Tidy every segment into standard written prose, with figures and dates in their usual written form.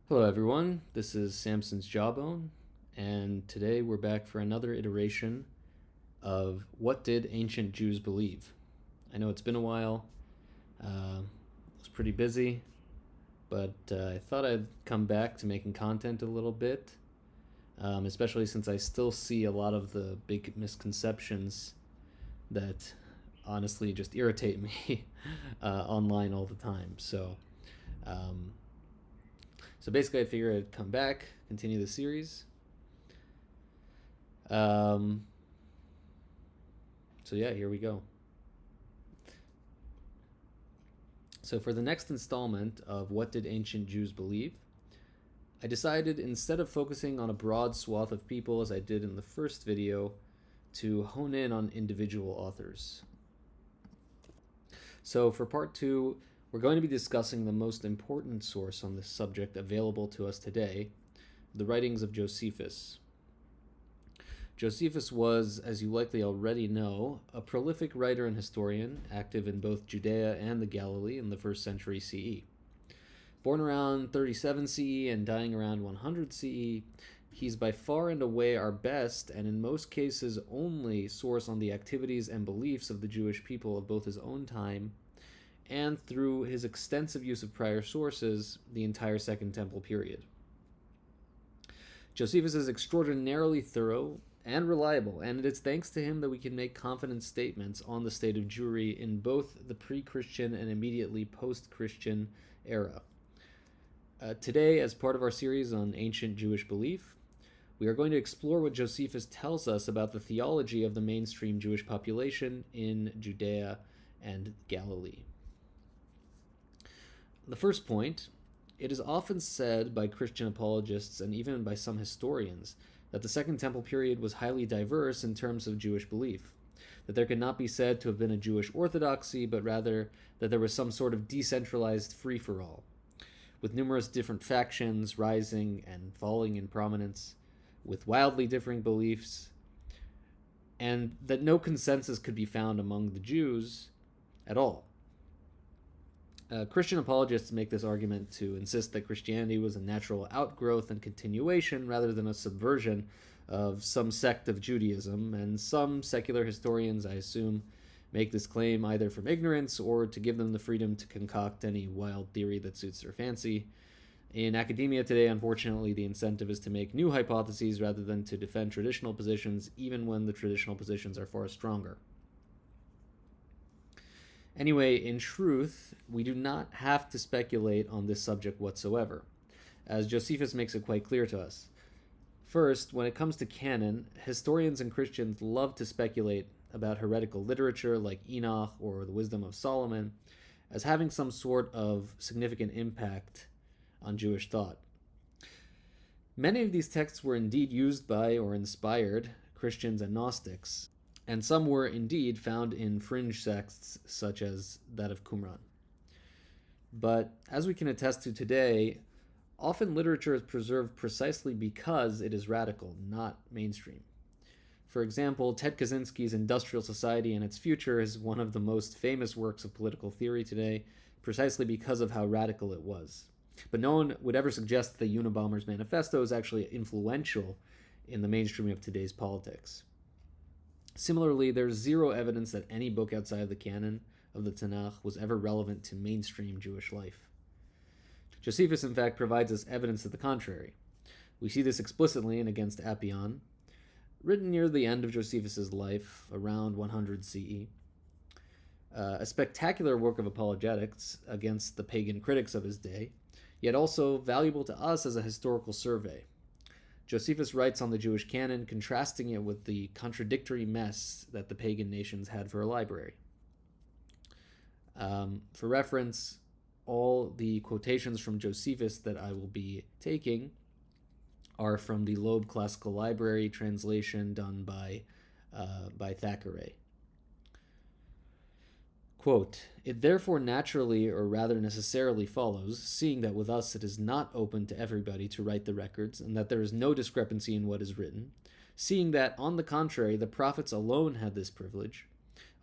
Hello, everyone. This is Samson's Jawbone, and today we're back for another iteration of What Did Ancient Jews Believe? I know it's been a while. I was pretty busy, but I thought I'd come back to making content a little bit, especially since I still see a lot of the big misconceptions that honestly just irritate me online all the time. Um, so basically, I figured I'd come back, continue the series. Um, so yeah, here we go. So for the next installment of What Did Ancient Jews Believe? I decided instead of focusing on a broad swath of people as I did in the first video, to hone in on individual authors. So for part 2, we're going to be discussing the most important source on this subject available to us today, the writings of Josephus. Josephus was, as you likely already know, a prolific writer and historian, active in both Judea and the Galilee in the 1st century CE. Born around 37 CE and dying around 100 CE, he's by far and away our best, and in most cases only, source on the activities and beliefs of the Jewish people of both his own time and, through his extensive use of prior sources, the entire Second Temple period. Josephus is extraordinarily thorough and reliable, and it's thanks to him that we can make confident statements on the state of Jewry in both the pre-Christian and immediately post-Christian era. Today, as part of our series on ancient Jewish belief, we are going to explore what Josephus tells us about the theology of the mainstream Jewish population in Judea and Galilee. The first point: it is often said by Christian apologists and even by some historians that the Second Temple period was highly diverse in terms of Jewish belief, that there could not be said to have been a Jewish orthodoxy, but rather that there was some sort of decentralized free-for-all, with numerous different factions rising and falling in prominence, with wildly differing beliefs, and that no consensus could be found among the Jews at all. Christian apologists make this argument to insist that Christianity was a natural outgrowth and continuation rather than a subversion of some sect of Judaism, and some secular historians, I assume, make this claim either from ignorance or to give them the freedom to concoct any wild theory that suits their fancy. In academia today, unfortunately, the incentive is to make new hypotheses rather than to defend traditional positions, even when the traditional positions are far stronger. Anyway, in truth, we do not have to speculate on this subject whatsoever, as Josephus makes it quite clear to us. First, when it comes to canon, historians and Christians love to speculate about heretical literature like Enoch or the Wisdom of Solomon as having some sort of significant impact on Jewish thought. Many of these texts were indeed used by or inspired Christians and Gnostics, and some were indeed found in fringe sects such as that of Qumran. But as we can attest to today, often literature is preserved precisely because it is radical, not mainstream. For example, Ted Kaczynski's Industrial Society and Its Future is one of the most famous works of political theory today, precisely because of how radical it was. But no one would ever suggest that the Unabomber's Manifesto is actually influential in the mainstream of today's politics. Similarly, there's zero evidence that any book outside of the canon of the Tanakh was ever relevant to mainstream Jewish life. Josephus, in fact, provides us evidence to the contrary. We see this explicitly in Against Apion, written near the end of Josephus's life, around 100 CE. A spectacular work of apologetics against the pagan critics of his day, yet also valuable to us as a historical survey. Josephus writes on the Jewish canon, contrasting it with the contradictory mess that the pagan nations had for a library. For reference, all the quotations from Josephus that I will be taking are from the Loeb Classical Library translation done by Thackeray. Quote, "It therefore naturally, or rather necessarily follows, seeing that with us it is not open to everybody to write the records, and that there is no discrepancy in what is written, seeing that, on the contrary, the prophets alone had this privilege,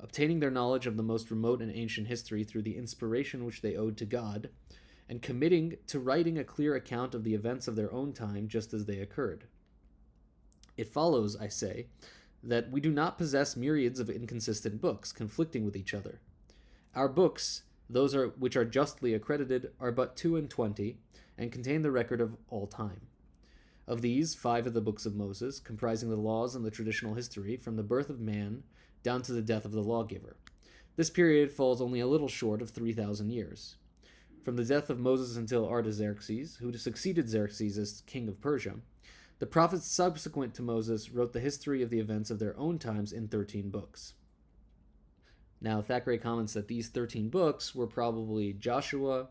obtaining their knowledge of the most remote and ancient history through the inspiration which they owed to God, and committing to writing a clear account of the events of their own time just as they occurred. It follows, I say, that we do not possess myriads of inconsistent books conflicting with each other. Our books, which are justly accredited, are but 22 and contain the record of all time. Of these, 5 are the books of Moses, comprising the laws and the traditional history from the birth of man down to the death of the lawgiver. This period falls only a little short of 3,000 years. From the death of Moses until Artaxerxes, who succeeded Xerxes as king of Persia, the prophets subsequent to Moses wrote the history of the events of their own times in 13 books. Now, Thackeray comments that these 13 books were probably Joshua,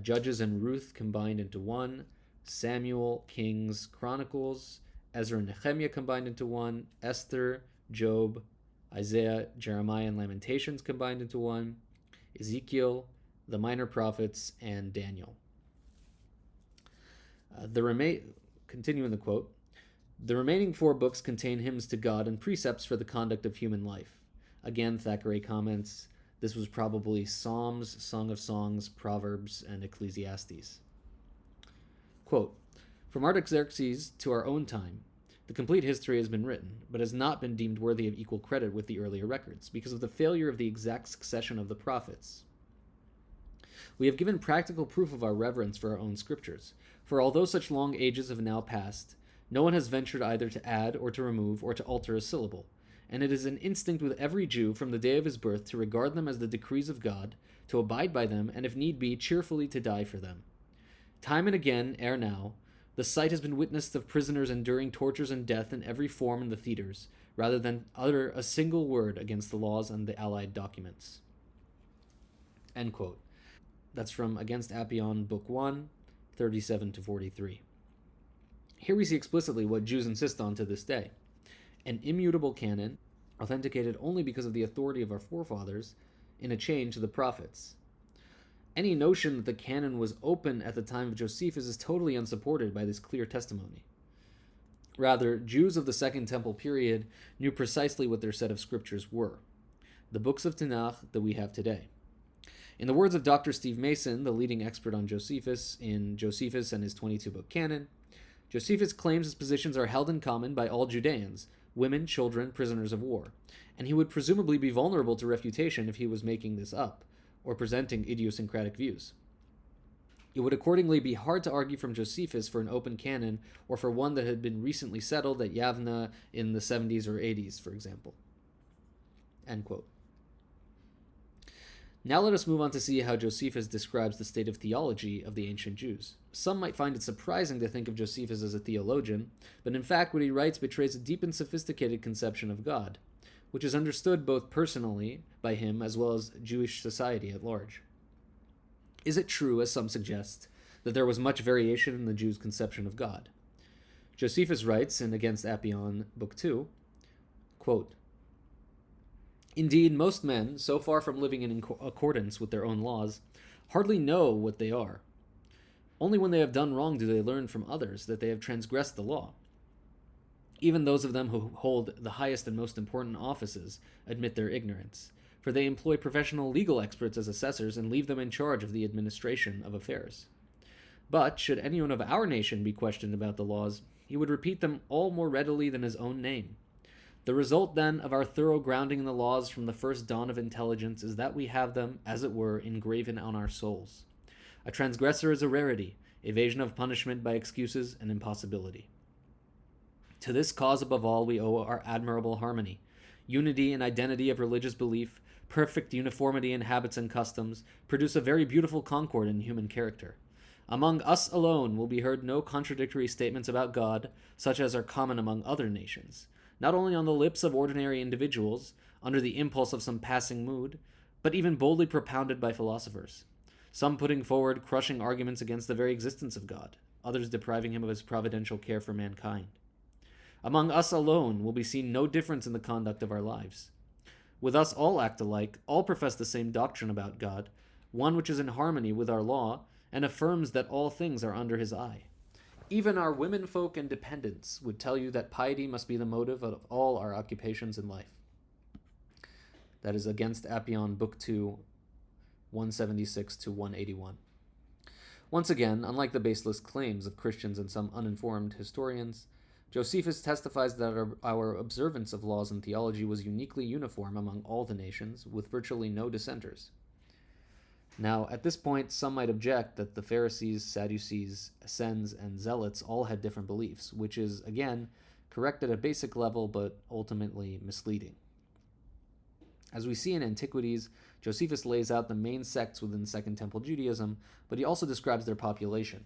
Judges and Ruth combined into one, Samuel, Kings, Chronicles, Ezra and Nehemiah combined into one, Esther, Job, Isaiah, Jeremiah, and Lamentations combined into one, Ezekiel, the minor prophets, and Daniel. Continuing the quote, the remaining 4 books contain hymns to God and precepts for the conduct of human life. Again, Thackeray comments, this was probably Psalms, Song of Songs, Proverbs, and Ecclesiastes. Quote, from Artaxerxes to our own time, the complete history has been written, but has not been deemed worthy of equal credit with the earlier records, because of the failure of the exact succession of the prophets. We have given practical proof of our reverence for our own scriptures, for although such long ages have now passed, no one has ventured either to add or to remove or to alter a syllable, and it is an instinct with every Jew from the day of his birth to regard them as the decrees of God, to abide by them, and if need be, cheerfully to die for them. Time and again, ere now, the sight has been witnessed of prisoners enduring tortures and death in every form in the theaters, rather than utter a single word against the laws and the allied documents. End quote. That's from Against Appian, Book 1, 37-43. Here we see explicitly what Jews insist on to this day. An immutable canon, authenticated only because of the authority of our forefathers, in a chain to the prophets. Any notion that the canon was open at the time of Josephus is totally unsupported by this clear testimony. Rather, Jews of the Second Temple period knew precisely what their set of scriptures were, the books of Tanakh that we have today. In the words of Dr. Steve Mason, the leading expert on Josephus, in Josephus and his 22-book canon, Josephus claims his positions are held in common by all Judeans, women, children, prisoners of war, and he would presumably be vulnerable to refutation if he was making this up, or presenting idiosyncratic views. It would accordingly be hard to argue from Josephus for an open canon, or for one that had been recently settled at Yavna in the 70s or 80s, for example. End quote. Now let us move on to see how Josephus describes the state of theology of the ancient Jews. Some might find it surprising to think of Josephus as a theologian, but in fact what he writes betrays a deep and sophisticated conception of God, which is understood both personally by him as well as Jewish society at large. Is it true, as some suggest, that there was much variation in the Jews' conception of God? Josephus writes in Against Appian, Book 2, quote, indeed, most men, so far from living in accordance with their own laws, hardly know what they are. Only when they have done wrong do they learn from others that they have transgressed the law. Even those of them who hold the highest and most important offices admit their ignorance, for they employ professional legal experts as assessors and leave them in charge of the administration of affairs. But should anyone of our nation be questioned about the laws, he would repeat them all more readily than his own name. The result, then, of our thorough grounding in the laws from the first dawn of intelligence is that we have them, as it were, engraven on our souls. A transgressor is a rarity, evasion of punishment by excuses an impossibility. To this cause above all we owe our admirable harmony, unity and identity of religious belief, perfect uniformity in habits and customs, produce a very beautiful concord in human character. Among us alone will be heard no contradictory statements about God, such as are common among other nations, not only on the lips of ordinary individuals, under the impulse of some passing mood, but even boldly propounded by philosophers, some putting forward crushing arguments against the very existence of God, others depriving him of his providential care for mankind. Among us alone will be seen no difference in the conduct of our lives. With us all act alike, all profess the same doctrine about God, one which is in harmony with our law, and affirms that all things are under his eye. Even our womenfolk and dependents would tell you that piety must be the motive of all our occupations in life. That is Against Appian, Book 2, 176-181. Once again, unlike the baseless claims of Christians and some uninformed historians, Josephus testifies that our observance of laws and theology was uniquely uniform among all the nations, with virtually no dissenters. Now, at this point, some might object that the Pharisees, Sadducees, Essenes, and Zealots all had different beliefs, which is, again, correct at a basic level, but ultimately misleading. As we see in Antiquities, Josephus lays out the main sects within Second Temple Judaism, but he also describes their population.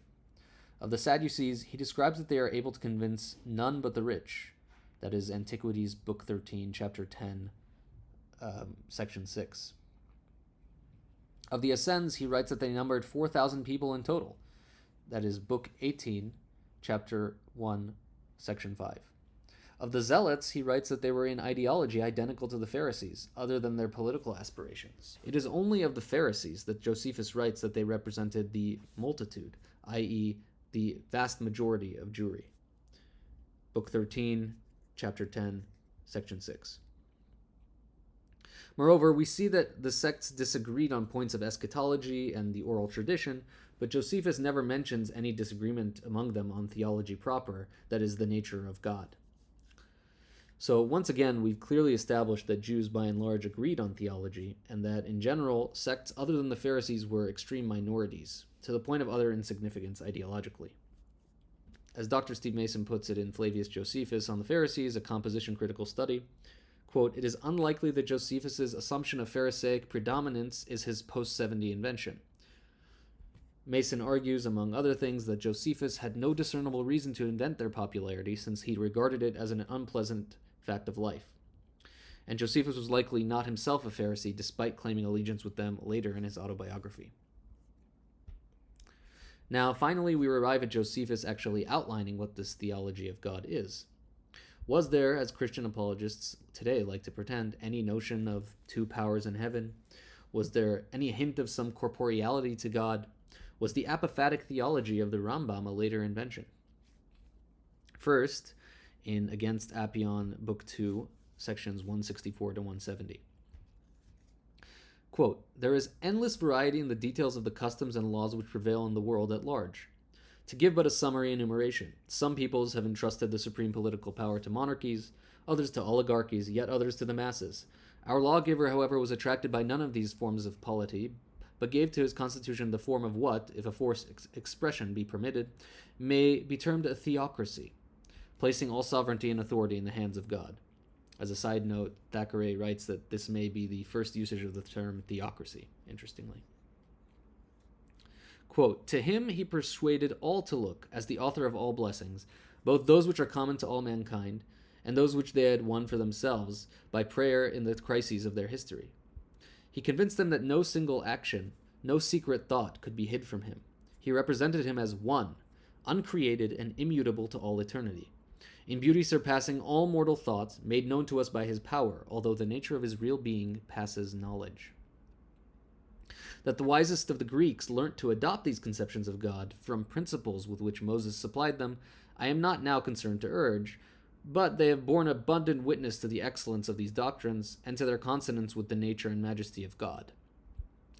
Of the Sadducees, he describes that they are able to convince none but the rich. That is Antiquities, Book 13, Chapter 10, Section 6. Of the Essenes, he writes that they numbered 4,000 people in total. That is Book 18, Chapter 1, Section 5. Of the Zealots, he writes that they were in ideology identical to the Pharisees, other than their political aspirations. It is only of the Pharisees that Josephus writes that they represented the multitude, i.e., the vast majority of Jewry. Book 13, Chapter 10, Section 6. Moreover, we see that the sects disagreed on points of eschatology and the oral tradition, but Josephus never mentions any disagreement among them on theology proper, that is, the nature of God. So once again, we've clearly established that Jews by and large agreed on theology, and that in general, sects other than the Pharisees were extreme minorities, to the point of utter insignificance ideologically. As Dr. Steve Mason puts it in Flavius Josephus on the Pharisees, a composition critical study, quote, "It is unlikely that Josephus's assumption of Pharisaic predominance is his post-70 invention." Mason argues, among other things, that Josephus had no discernible reason to invent their popularity, since he regarded it as an unpleasant fact of life. And Josephus was likely not himself a Pharisee, despite claiming allegiance with them later in his autobiography. Now, finally, we arrive at Josephus actually outlining what this theology of God is. Was there, as Christian apologists today like to pretend, any notion of two powers in heaven? Was there any hint of some corporeality to God? Was the apophatic theology of the Rambam a later invention? First, in Against Apion, Book 2, sections 164 to 170. Quote, "There is endless variety in the details of the customs and laws which prevail in the world at large. To give but a summary enumeration, some peoples have entrusted the supreme political power to monarchies, others to oligarchies, yet others to the masses. Our lawgiver, however, was attracted by none of these forms of polity, but gave to his constitution the form of what, if a forced expression be permitted, may be termed a theocracy, placing all sovereignty and authority in the hands of God." As a side note, Thackeray writes that this may be the first usage of the term theocracy, interestingly. Quote, "To him he persuaded all to look, as the author of all blessings, both those which are common to all mankind, and those which they had won for themselves by prayer in the crises of their history. He convinced them that no single action, no secret thought could be hid from him. He represented him as one, uncreated and immutable to all eternity, in beauty surpassing all mortal thoughts, made known to us by his power, although the nature of his real being passes knowledge. That the wisest of the Greeks learnt to adopt these conceptions of God from principles with which Moses supplied them, I am not now concerned to urge, but they have borne abundant witness to the excellence of these doctrines and to their consonance with the nature and majesty of God.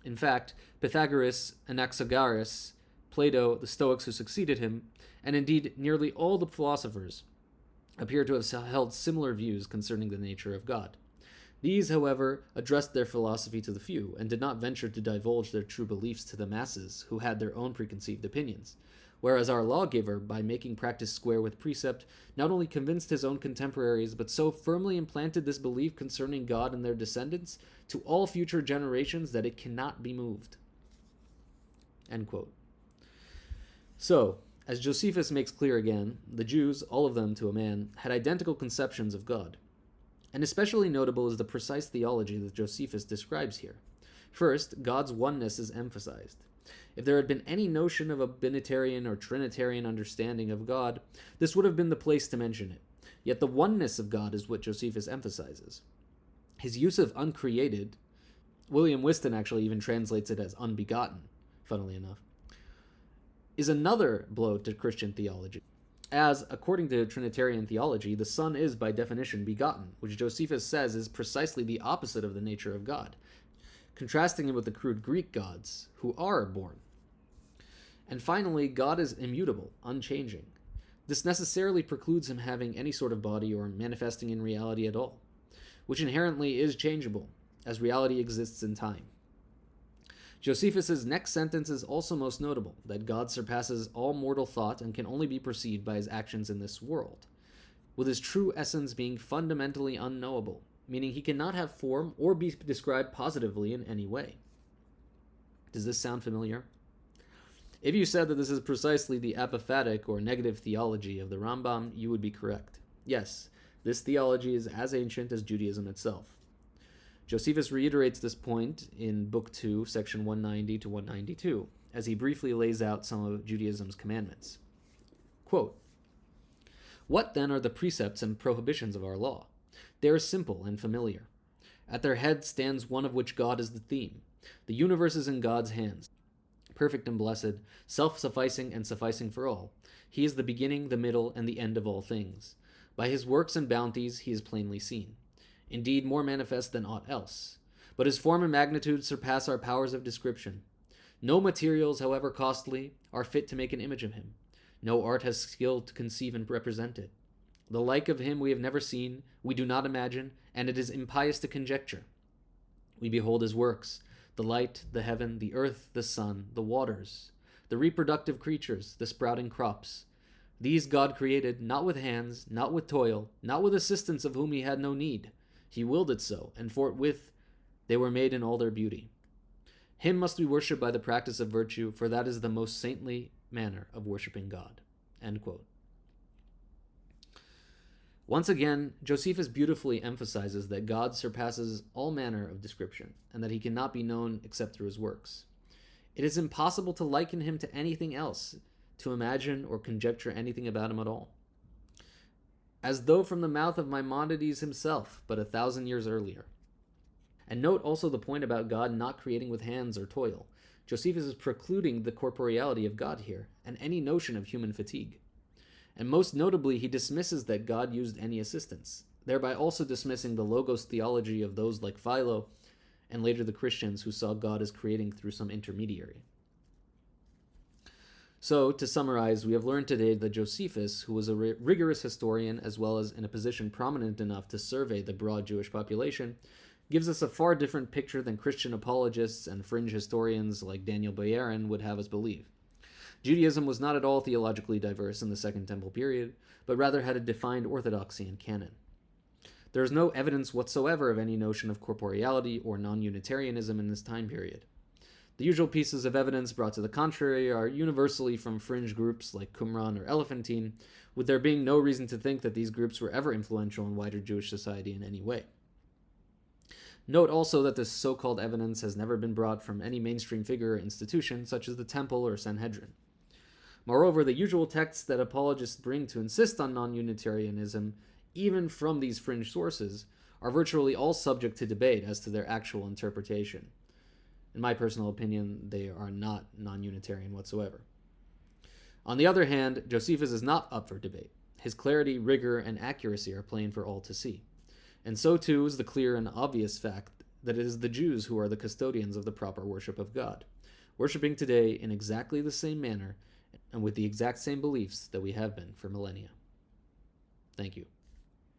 In fact, Pythagoras, Anaxagoras, Plato, the Stoics who succeeded him, and indeed nearly all the philosophers, appear to have held similar views concerning the nature of God. These, however, addressed their philosophy to the few, and did not venture to divulge their true beliefs to the masses, who had their own preconceived opinions. Whereas our lawgiver, by making practice square with precept, not only convinced his own contemporaries, but so firmly implanted this belief concerning God and their descendants to all future generations that it cannot be moved." End quote. So, as Josephus makes clear again, the Jews, all of them to a man, had identical conceptions of God. And especially notable is the precise theology that Josephus describes here. First, God's oneness is emphasized. If there had been any notion of a binitarian or trinitarian understanding of God, this would have been the place to mention it. Yet the oneness of God is what Josephus emphasizes. His use of uncreated, William Whiston actually even translates it as unbegotten, funnily enough, is another blow to Christian theology. As, according to Trinitarian theology, the Son is by definition begotten, which Josephus says is precisely the opposite of the nature of God, contrasting him with the crude Greek gods, who are born. And finally, God is immutable, unchanging. This necessarily precludes him having any sort of body or manifesting in reality at all, which inherently is changeable, as reality exists in time. Josephus's next sentence is also most notable, that God surpasses all mortal thought and can only be perceived by his actions in this world, with his true essence being fundamentally unknowable, meaning he cannot have form or be described positively in any way. Does this sound familiar? If you said that this is precisely the apophatic or negative theology of the Rambam, you would be correct. Yes, this theology is as ancient as Judaism itself. Josephus reiterates this point in Book 2, section 190 to 192, as he briefly lays out some of Judaism's commandments. Quote, "What then are the precepts and prohibitions of our law? They are simple and familiar. At their head stands one of which God is the theme. The universe is in God's hands, perfect and blessed, self-sufficing and sufficing for all. He is the beginning, the middle, and the end of all things. By his works and bounties he is plainly seen. Indeed, more manifest than aught else. But his form and magnitude surpass our powers of description. No materials, however costly, are fit to make an image of him. No art has skill to conceive and represent it. The like of him we have never seen, we do not imagine, and it is impious to conjecture. We behold his works, the light, the heaven, the earth, the sun, the waters, the reproductive creatures, the sprouting crops. These God created, not with hands, not with toil, not with assistance of whom he had no need. He willed it so, and forthwith they were made in all their beauty. Him must we worship by the practice of virtue, for that is the most saintly manner of worshiping God." End quote. Once again, Josephus beautifully emphasizes that God surpasses all manner of description, and that he cannot be known except through his works. It is impossible to liken him to anything else, to imagine or conjecture anything about him at all. As though from the mouth of Maimonides himself, but 1,000 years earlier. And note also the point about God not creating with hands or toil. Josephus is precluding the corporeality of God here, and any notion of human fatigue. And most notably, he dismisses that God used any assistance, thereby also dismissing the logos theology of those like Philo, and later the Christians who saw God as creating through some intermediary. So, to summarize, we have learned today that Josephus, who was a rigorous historian as well as in a position prominent enough to survey the broad Jewish population, gives us a far different picture than Christian apologists and fringe historians like Daniel Boyarin would have us believe. Judaism was not at all theologically diverse in the Second Temple period, but rather had a defined orthodoxy and canon. There is no evidence whatsoever of any notion of corporeality or non-Unitarianism in this time period. The usual pieces of evidence brought to the contrary are universally from fringe groups like Qumran or Elephantine, with there being no reason to think that these groups were ever influential in wider Jewish society in any way. Note also that this so-called evidence has never been brought from any mainstream figure or institution, such as the Temple or Sanhedrin. Moreover, the usual texts that apologists bring to insist on non-Unitarianism, even from these fringe sources, are virtually all subject to debate as to their actual interpretation. In my personal opinion, they are not non-Unitarian whatsoever. On the other hand, Josephus is not up for debate. His clarity, rigor, and accuracy are plain for all to see. And so too is the clear and obvious fact that it is the Jews who are the custodians of the proper worship of God, worshiping today in exactly the same manner and with the exact same beliefs that we have been for millennia. Thank you.